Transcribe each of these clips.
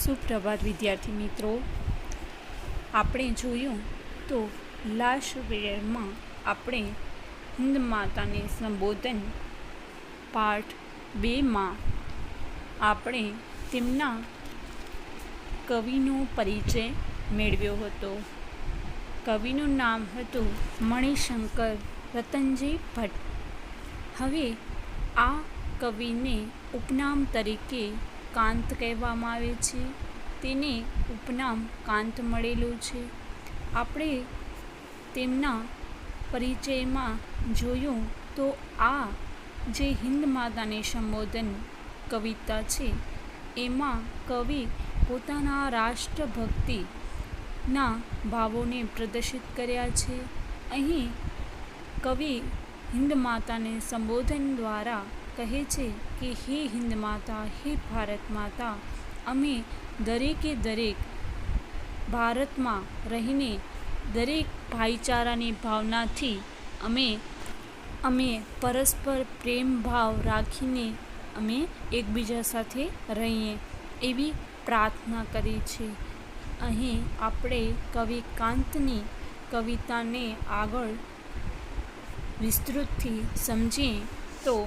સુપ્રભાત વિદ્યાર્થી મિત્રો, આપણે જોયું તો લાસ્ટ પીરિયડમાં આપણે હિન્દ માતાને સંબોધન પાર્ટ 2માં આપણે તેમના કવિનો પરિચય મેળવ્યો હતો. કવિનું નામ હતું મણિશંકર રતનજી ભટ્ટ. હવે આ કવિને ઉપનામ તરીકે કાંત કહેવામાં આવે છે. તેને ઉપનામ કાંત મળેલું છે. આપણે તેમના પરિચયમાં જોયું તો આ જે હિન્દ માતાને સંબોધન કવિતા છે એમાં કવિ પોતાના રાષ્ટ્રભક્તિના ભાવોને પ્રદર્શિત કર્યા છે. અહીં કવિ હિન્દ માતાને સંબોધન દ્વારા કહે છે કે હે હિન્દ માતા, હે ભારત માતા, અમે દરેકે દરેક ભારતમાં રહીને દરેક ભાઈચારાની ભાવનાથી અમે પરસ્પર પ્રેમ ભાવ રાખીને અમે એકબીજા સાથે રહીએ એવી પ્રાર્થના કરી છે. અહીં આપણે કવિ કાંતની કવિતાને આગળ વિસ્તૃતથી સમજીએ તો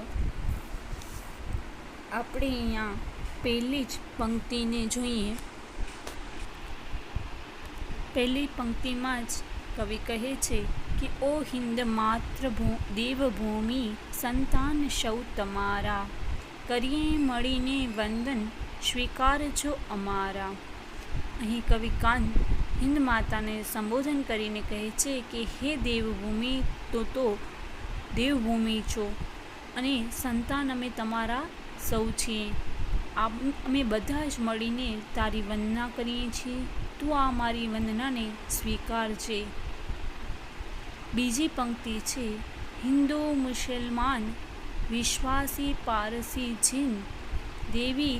આપણે અહીંયા પહેલી જ પંક્તિને જોઈએ. પહેલી પંક્તિમાં જ કવિ કહે છે કે ઓ હિન્દ માત્ર દેવભૂમિ, સંતાન સૌ તમારા, કરીએ મળીને વંદન, સ્વીકારજો અમારા. અહીં કવિ કાંત હિન્દ માતાને સંબોધન કરીને કહે છે કે હે દેવભૂમિ, તો દેવભૂમિ છો અને સંતાન અમે તમારા સૌ છીએ. અમે બધા જ મળીને તારી વંદના કરીએ છીએ. તું આ મારી વંદનાને સ્વીકારજે. બીજી પંક્તિ છે હિન્દુ મુસલમાન વિશ્વાસી પારસી જીન, દેવી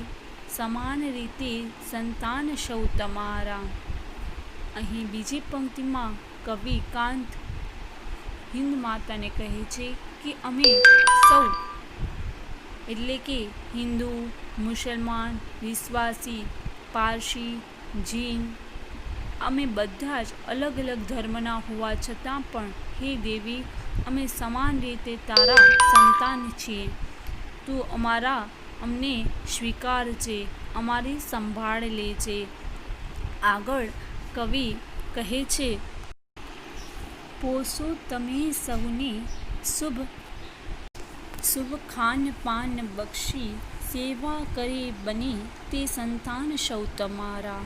સમાન રીતે સંતાન સૌ તમારા. અહીં બીજી પંક્તિમાં કવિ કાંત હિન્દ માતાને કહે છે કે અમે સૌ એટલે કે હિન્દુ, મુસલમાન, વિશ્વાસી, પારસી, જૈન અમે બધા જ અલગ અલગ ધર્મના હોવા છતાં પણ હે દેવી અમે સમાન રીતે તારા સંતાન છીએ. તું અમને સ્વીકારજે, અમારી સંભાળ લેજે. આગળ કવિ કહે છે પોષો તમે સૌને શુભ ખાન પાન બક્ષી, સેવા કરે બને તે સંતાન સૌ તમારા.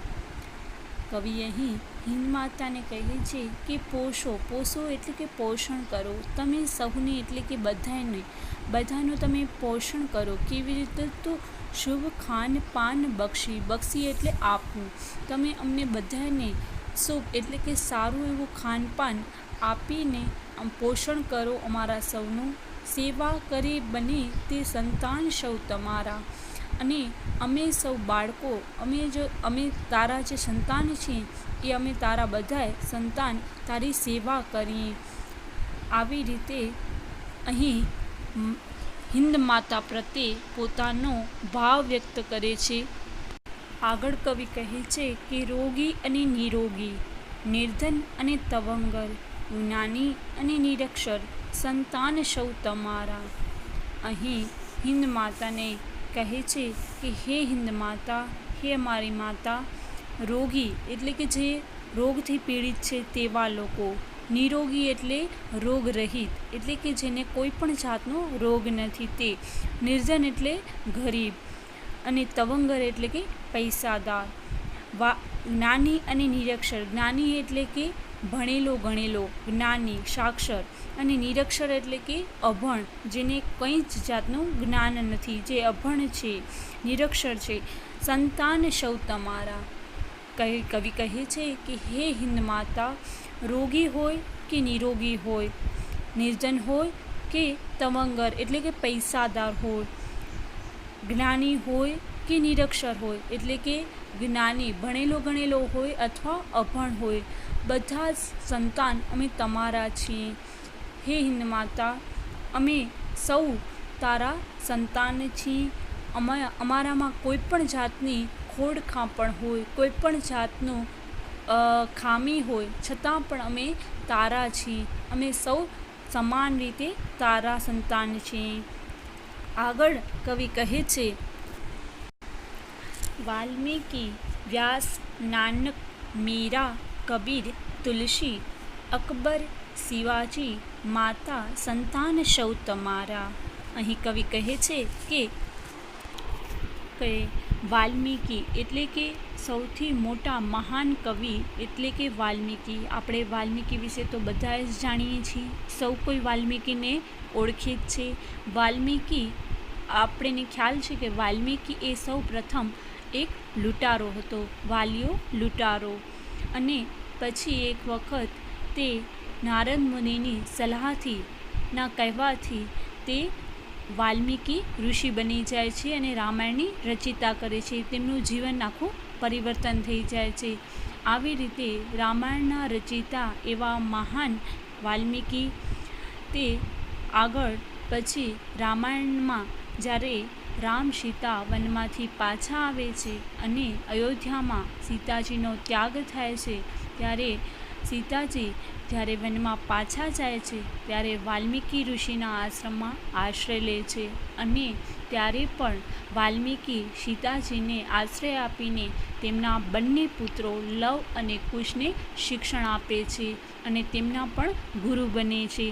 કવિ અહીં હિન્દ માતાને કહે છે કે પોષો એટલે કે પોષણ કરો. તમે સૌને એટલે કે બધાનું તમે પોષણ કરો. કેવી રીતે? તો શુભ ખાન પાન બક્ષી એટલે આપવું. તમે અમને બધાને શુભ એટલે કે સારું એવું ખાનપાન આપીને પોષણ કરો અમારા સૌનું. સેવા કરે બને તે સંતાન સૌ તમારા. અને અમે સૌ બાળકો અમે તારા જે સંતાન છીએ એ અમે તારા બધાય સંતાન તારી સેવા કરીએ. આવી રીતે અહીં હિન્દ માતા પ્રત્યે પોતાનો ભાવ વ્યક્ત કરે છે. આગળ કવિ કહે છે કે રોગી અને નિરોગી, નિર્ધન અને તવંગર, જ્ઞાની અને નિરક્ષર, સંતાન સૌ તમારા. અહીં હિન્દ માતાને કહે છે કે હે હિન્દ માતા, હે અમારી માતા, રોગી એટલે કે જે રોગથી પીડિત છે તેવા લોકો, નિરોગી એટલે રોગરહિત એટલે કે જેને કોઈ પણ જાતનો રોગ નથી તે, નિર્ધન એટલે ગરીબ અને તવંગર એટલે કે પૈસાદાર, જ્ઞાની અને નિરક્ષર, જ્ઞાની એટલે કે ભણેલો ગણેલો જ્ઞાની સાક્ષર, અને નિરક્ષર એટલે કે અભણ જેને કંઈ જ જાતનું જ્ઞાન નથી, જે અભણ છે, નિરક્ષર છે, સંતાન સૌ તમારા. કવિ કહે છે કે હે હિન્દ માતા, રોગી હોય કે નિરોગી હોય, નિર્ધન હોય કે તવંગર એટલે કે પૈસાદાર હોય, જ્ઞાની હોય કે નિરક્ષર હોય એટલે કે જ્ઞાની ભણેલો ગણેલો હોય અથવા અભણ હોય, બધા જ સંતાન અમે તમારા છીએ. હે હિન્દ માતા, અમે સૌ તારા સંતાન છીએ. અમારામાં કોઈ પણ જાતની ખોડખાં પણ હોય, કોઈ પણ જાતનું ખામી હોય, છતાં પણ અમે તારા છીએ. અમે સૌ સમાન રીતે તારા સંતાન છીએ. આગળ કવિ કહે છે, વાલ્મીકી, વ્યાસ, નાનક, મીરા, કબીર, તુલસી, અકબર, શિવાજી, માતા, સંતાન સૌ તમારા. અહીં કવિ કહે છે કે વાલ્મીકી એટલે કે સૌથી મોટા મહાન કવિ એટલે કે વાલ્મીકી. આપણે વાલ્મીકી વિશે તો બધા જ જાણીએ છીએ, સૌ કોઈ વાલ્મીકીને ઓળખે જ છે. વાલ્મીકી, આપણને ખ્યાલ છે કે વાલ્મીકી એ સૌ પ્રથમ એક લૂંટારો હતો, વાલિયો લૂંટારો. અને પછી એક વખત તે નારદ મુનિની સલાહથી ના કહેવાથી તે વાલ્મીકી ઋષિ બની જાય છે અને રામાયણની રચિતા કરે છે. તેમનું જીવન આખું પરિવર્તન થઈ જાય છે. આવી રીતે રામાયણના રચિતા એવા મહાન વાલ્મીકી, તે આગળ પછી રામાયણમાં જ્યારે રામ સીતા વનમાંથી પાછા આવે છે અને અયોધ્યામાં સીતાજીનો ત્યાગ થાય છે, ત્યારે સીતાજી જ્યારે વનમાં પાછા જાય છે ત્યારે વાલ્મીકી ઋષિના આશ્રમમાં આશ્રય લે છે. અને ત્યારે પણ વાલ્મીકી સીતાજીને આશ્રય આપીને તેમના બંને પુત્રો લવ અને કુશને શિક્ષણ આપે છે અને તેમના પણ ગુરુ બને છે.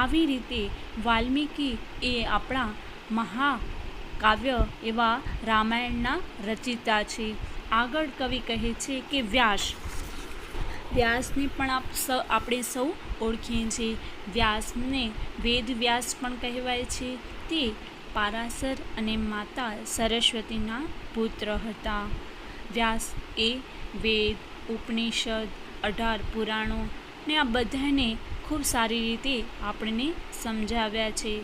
આવી રીતે વાલ્મીકી એ આપણા મહાકાવ્ય એવા રામાયણના રચિતા છે. આગળ કવિ કહે છે કે વ્યાસને પણ આપણે સૌ ઓળખીએ છીએ. વ્યાસને વેદ વ્યાસ પણ કહેવાય છે. તે પારાશર અને માતા સરસ્વતીના પુત્ર હતા. વ્યાસ એ વેદ, ઉપનિષદ, 18 પુરાણો ને આ બધાને ખૂબ સારી રીતે આપણને સમજાવ્યા છે.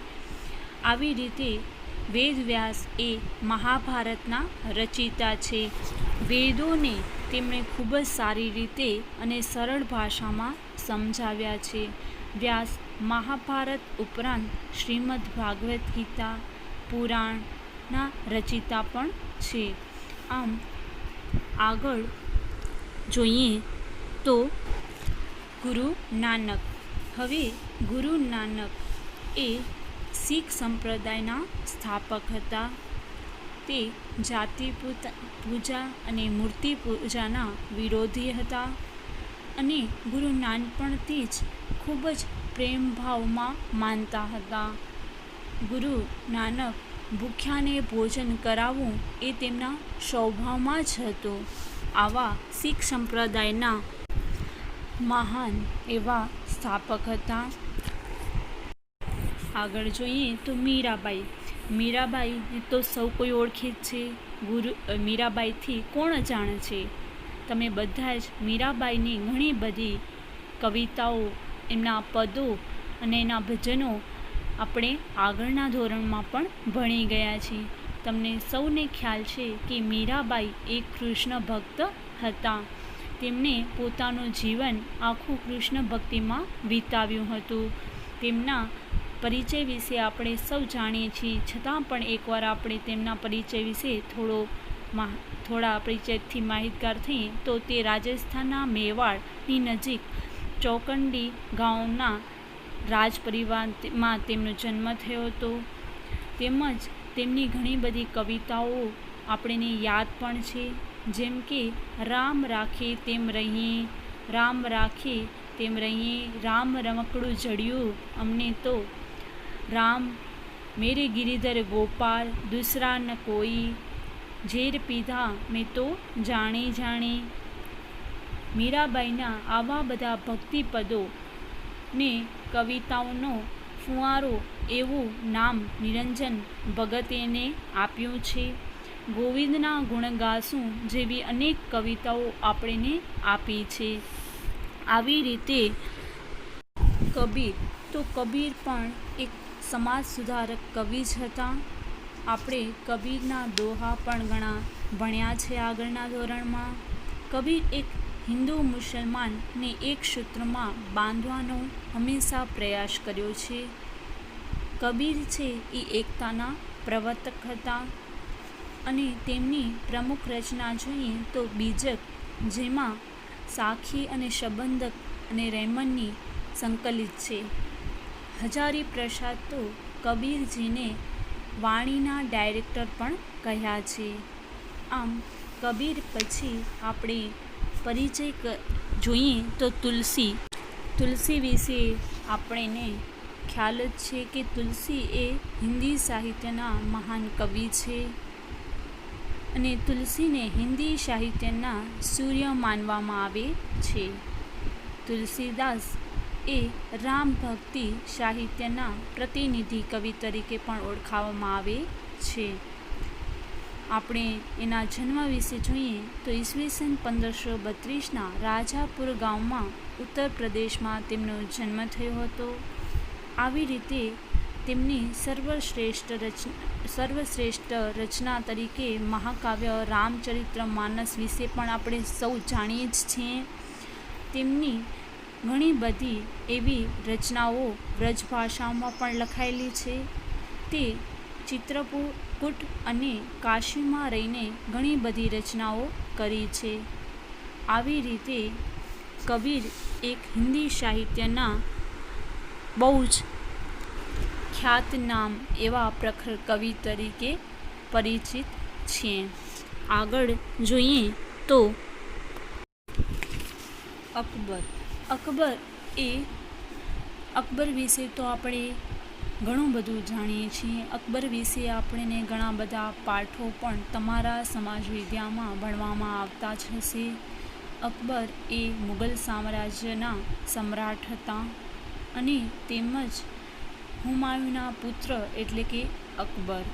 આવી રીતે વેદ વ્યાસ એ મહાભારતના રચિતા છે. વેદોને તેમણે ખૂબ જ સારી રીતે અને સરળ ભાષામાં સમજાવ્યા છે. વ્યાસ મહાભારત ઉપરાંત શ્રીમદ ભાગવત ગીતા, પુરાણના રચિતા પણ છે. આમ આગળ જોઈએ તો ગુરુ નાનક. હવે ગુરુ નાનક એ શીખ સંપ્રદાયના સ્થાપક હતા. તે જાતિ પૂજા અને મૂર્તિ પૂજાના વિરોધી હતા અને ગુરુ નાનપણથી જ ખૂબ જ પ્રેમભાવમાં માનતા હતા. ગુરુ નાનક ભૂખ્યાને ભોજન કરાવવું એ તેમના સ્વભાવમાં જ હતું. આવા શીખ સંપ્રદાયના મહાન એવા સ્થાપક હતા. આગળ જોઈએ તો મીરાબાઈ તો સૌ કોઈ ઓળખે જ છે. મીરાબાઈથી કોણ જાણે છે? તમે બધા જ મીરાબાઈની ઘણી બધી કવિતાઓ, એમના પદો અને એના ભજનો આપણે આગળના ધોરણમાં પણ ભણી ગયા છીએ. તમને સૌને ખ્યાલ છે કે મીરાબાઈ એક કૃષ્ણ ભક્ત હતા. તેમણે પોતાનું જીવન આખું કૃષ્ણ ભક્તિમાં વિતાવ્યું હતું. તેમના પરિચય વિશે આપણે સૌ જાણીએ છીએ, છતાં પણ એકવાર આપણે તેમના પરિચય વિશે થોડા પરિચયથી માહિતગાર થઈએ તો તે રાજસ્થાનના મેવાડની નજીક ચોકંડી ગામના રાજ પરિવારમાં તેમનો જન્મ થયો હતો. તેમજ તેમની ઘણી બધી કવિતાઓ આપણને યાદ પણ છે, જેમ કે રામ રાખે તેમ રહીએ, રામ રાખે તેમ રહીએ, રામ રમકડું જડ્યું અમને તો, રામ મેરે गिरिधर गोपाल दूसरा न कोई, ઝેર પીધા મેં તો જાણી. મીરાબાઈના આવા બધા ભક્તિપદો ને કવિતાઓનો ફુવારો એવું નામ નિરંજન ભગતેને આપ્યું છે. ગોવિંદના ગુણ ગાશું જેવી અનેક કવિતાઓ આપણને આપી છે. આવી રીતે કબીર પણ એક સમાજ સુધારક કવિ જ હતા. આપણે કબીરના દોહા પણ ઘણા ભણ્યા છે આગળના ધોરણમાં. કબીર એક હિન્દુ મુસલમાનને એક સૂત્રમાં બાંધવાનો હંમેશા પ્રયાસ કર્યો છે. કબીર છે એ એકતાના પ્રવર્તક હતા. અને તેમની પ્રમુખ રચના જોઈએ તો બીજક, જેમાં સાખી અને શબંદક અને રહેમનની સંકલિત છે. હજારી પ્રસાદ તો કબીરજીને વાણીના ડાયરેક્ટર પણ કહ્યા છે. આમ કબીર પછી આપણે પરિચય જોઈએ તો તુલસી વિશે આપણને ખ્યાલ જ છે કે તુલસી એ હિન્દી સાહિત્યના મહાન કવિ છે અને તુલસીને હિન્દી સાહિત્યના સૂર્ય માનવામાં આવે છે. તુલસીદાસ એ રામ ભક્તિ સાહિત્યના પ્રતિનિધિ કવિ તરીકે પણ ઓળખાવવામાં આવે છે. આપણે એના જન્મ વિશે જોઈએ તો ઈસવીસન 1532ના રાજાપુર ગામમાં ઉત્તર પ્રદેશમાં તેમનો જન્મ થયો હતો. આવી રીતે તેમની સર્વશ્રેષ્ઠ રચના તરીકે મહાકાવ્ય રામચરિત્ર માનસ વિશે પણ આપણે સૌ જાણીએ જ છીએ. તેમની ઘણી બધી એવી રચનાઓ વ્રજભાષામાં પણ લખાયેલી છે. તે ચિત્રકૂટ અને કાશીમાં રહીને ઘણી બધી રચનાઓ કરી છે. આવી રીતે કબીર એક હિન્દી સાહિત્યના બહુ જ ખ્યાતનામ એવા પ્રખર કવિ તરીકે પરિચિત છે. આગળ જોઈએ તો અકબર વિશે તો આપણે ઘણું બધું જાણીએ છીએ. અકબર વિશે આપણને ઘણા બધા પાઠો પણ તમારા સમાજ વિદ્યામાં ભણવામાં આવતા જ હશે. અકબર એ મુગલ સામ્રાજ્યના સમ્રાટ હતા અને તેમજ હુમાયુના પુત્ર એટલે કે અકબર.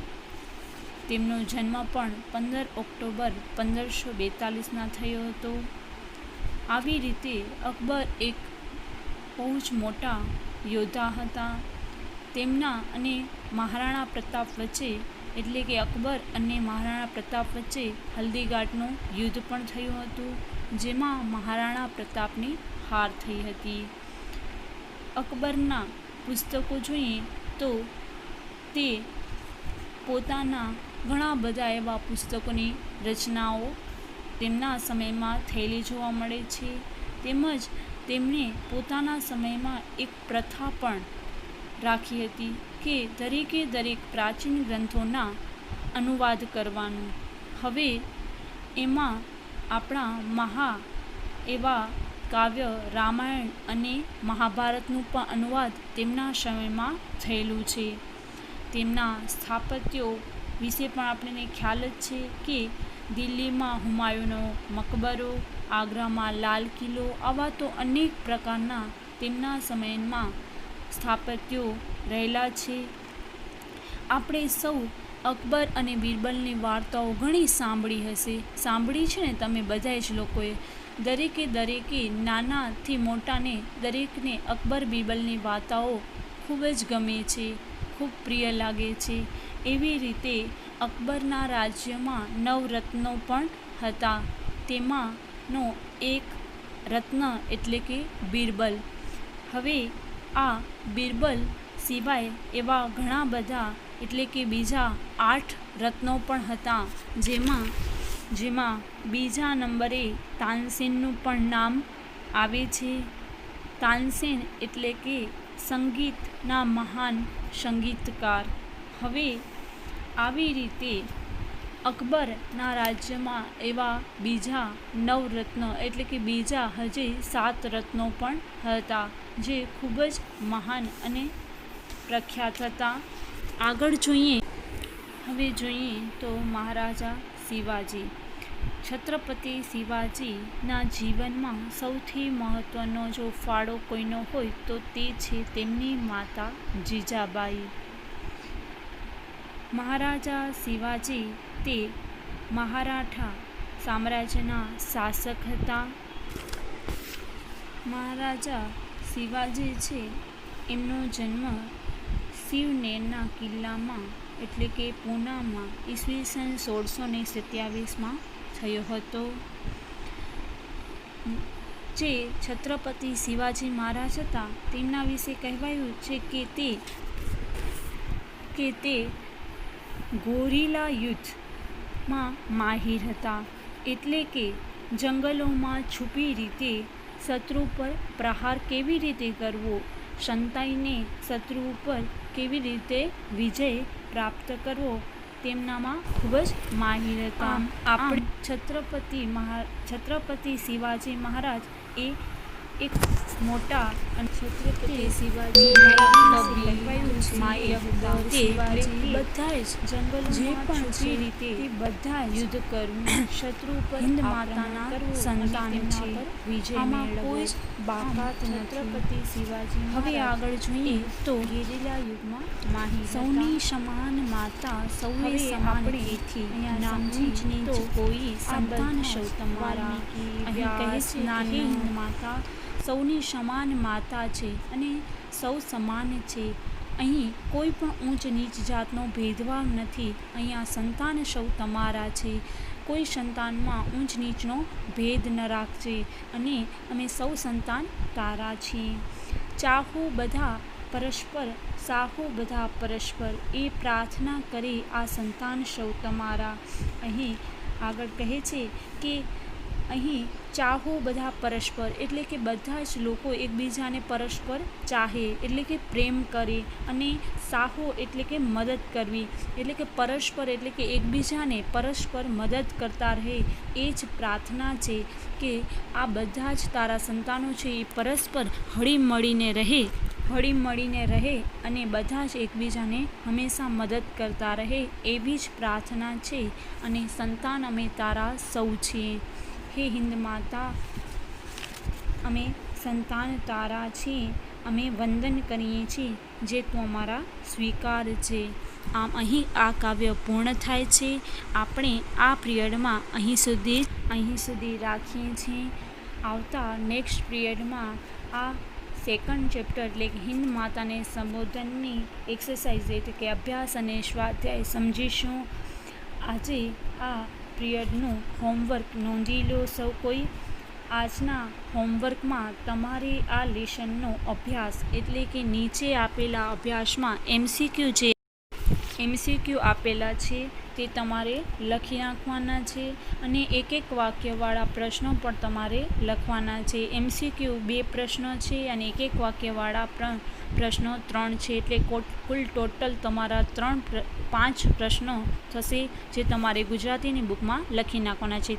તેમનો જન્મ પણ 15 ઓક્ટોબર 1542ના થયો હતો. આવી રીતે અકબર એક બહુ જ મોટા યોદ્ધા હતા. તેમના અને મહારાણા પ્રતાપ વચ્ચે એટલે કે અકબર અને મહારાણા પ્રતાપ વચ્ચે હલ્દીઘાટીનું યુદ્ધ પણ થયું હતું, જેમાં મહારાણા પ્રતાપની હાર થઈ હતી. અકબરના પુસ્તકો જોઈએ તો તે પોતાના ઘણા બધા એવા પુસ્તકોની રચનાઓ તેમના સમયમાં થયેલી જોવા મળે છે. તેમજ તેમણે પોતાના સમયમાં એક પ્રથા પણ રાખી હતી કે દરેક પ્રાચીન ગ્રંથોના અનુવાદ કરવાનું. હવે એમાં આપણા એવા કાવ્ય રામાયણ અને મહાભારતનું પણ અનુવાદ તેમના સમયમાં થયેલું છે. તેમના સ્થાપત્યો વિશે પણ આપણને ખ્યાલ જ છે કે દિલ્હીમાં હુમાયુનો મકબરો, આગ્રામાં લાલ કિલ્લો, આવા તો અનેક પ્રકારના તેમના સમયમાં સ્થાપત્યો રહેલા છે. આપણે સૌ અકબર અને બિરબલની વાર્તાઓ ઘણી સાંભળી છે ને તમે બધાય જ લોકોએ. દરેકે નાનાથી મોટાને દરેકને અકબર બિરબલની વાર્તાઓ ખૂબ જ ગમે છે, ખૂબ પ્રિય લાગે છે. એવી રીતે અકબરના રાજ્યમાં 9 રત્નો પણ હતા. તેમાંનો એક રત્ન એટલે કે બિરબલ. હવે આ બિરબલ સિવાય એવા ઘણા બધા એટલે કે બીજા 8 રત્નો પણ હતા, જેમાં બીજા નંબરે તાનસેનનું પણ નામ આવે છે. તાનસેન એટલે કે સંગીતના મહાન સંગીતકાર. હવે આવી રીતે અકબરના રાજ્યમાં એવા બીજા 9 રત્નો એટલે કે બીજા હજી 7 રત્નો પણ હતા, જે ખૂબ જ મહાન અને પ્રખ્યાત હતા. આગળ જોઈએ તો મહારાજા શિવાજી. છત્રપતિ શિવાજીના જીવનમાં સૌથી મહત્ત્વનો જો ફાળો કોઈનો હોય તો તે છે તેમની માતા જીજાબાઈ. મહારાજા શિવાજી તે મહારાઠા સામ્રાજ્યના શાસક હતા. મહારાજા શિવાજી છે એમનો જન્મ શિવનેરના કિલ્લામાં એટલે કે પૂનામાં ઈસવીસન 1627માં થયો હતો. જે છત્રપતિ શિવાજી મહારાજ હતા તેમના વિશે કહેવાયું છે કે તે ગોરીલા યુદ્ધ માં માહિર હતા, એટલે કે જંગલોમાં છુપી રીતે શત્રુ પર પ્રહાર કેવી રીતે કરવો, સંતાઈને શત્રુ ઉપર કેવી રીતે વિજય પ્રાપ્ત કરવો તેમનામાં ખૂબ જ માહિર હતા. આપણે છત્રપતિ શિવાજી મહારાજ એ એક મોટા અને છત્રપતિ શિવાજી માયા હતા. તે બધા જ જંગલોમાં છુપી રીતે બધા યુદ્ધ કરવું, શત્રુ પર હિન્દ માતાના સંતાન છે, વિજય મેળવવો, બાકાત છત્રપતિ શિવાજી. હવે આગળ જોઈએ તો ગેરીલા યુગમાં માહિર સૌની સમાન માતા, સૌએ સમાન તેથી ના ઊંચ નીચ કોઈ, સંતાન સૌ તમારા. અહીં કહે છે નાની હિન્દ માતા સૌની સમાન માતા છે અને સૌ સમાન છે. અહીં કોઈ પણ ઊંચ નીચ જાતનો ભેદભાવ નથી. અહીંયા સંતાન સૌ તમારા છે. કોઈ સંતાનમાં ઊંચ નીચનો ભેદ ન રાખજે અને અમે સૌ સંતાન તારા છીએ. ચાહો બધા પરસ્પર, સાહો બધા પરસ્પર, એ પ્રાર્થના કરે આ સંતાન સૌ તમારા. અહીં આગળ કહે છે કે અહીં ચાહો બધા પરસ્પર એટલે કે બધા જ લોકો એકબીજાને પરસ્પર ચાહે એટલે કે પ્રેમ કરે, અને સાહો એટલે કે મદદ કરવી, એટલે કે પરસ્પર એટલે કે એકબીજાને પરસ્પર મદદ કરતા રહે. એ જ પ્રાર્થના છે કે આ બધા જ તારા સંતાનો છે એ પરસ્પર હળીમળીને રહે અને બધા જ એકબીજાને હંમેશા મદદ કરતા રહે, એવી જ પ્રાર્થના છે. અને સંતાન અમે તારા સૌ છીએ. હે હિન્દ માતા, અમે સંતાન તારા છીએ, અમે વંદન કરીએ છીએ, જે તું અમારા સ્વીકાર છે. આમ અહીં આ કાવ્ય પૂર્ણ થાય છે. આપણે આ પિરિયડમાં અહીં સુધી રાખીએ છીએ. આવતા નેક્સ્ટ પિરિયડમાં આ સેકન્ડ ચેપ્ટર એટલે કે હિન્દ માતાને સંબોધનની એક્સરસાઇઝ એટલે કે અભ્યાસ અને સ્વાધ્યાય સમજીશું. આજે આ પિરિયડનું હોમવર્ક નોંધી લો સૌ કોઈ. આજના હોમવર્કમાં તમારે આ લેસનનો અભ્યાસ એટલે કે નીચે આપેલા અભ્યાસમાં MCQ આપેલા છે તે તમારે લખી નાખવાના છે, અને એક વાક્યવાળા પ્રશ્નો પણ તમારે લખવાના છે. MCQ 2 પ્રશ્નો છે અને એક વાક્યવાળા પ્રશ્નો 3 છે, એટલે કુલ ટોટલ તમારા 5 પ્રશ્નો થશે, જે તમારે ગુજરાતીની બુકમાં લખી નાખવાના છે.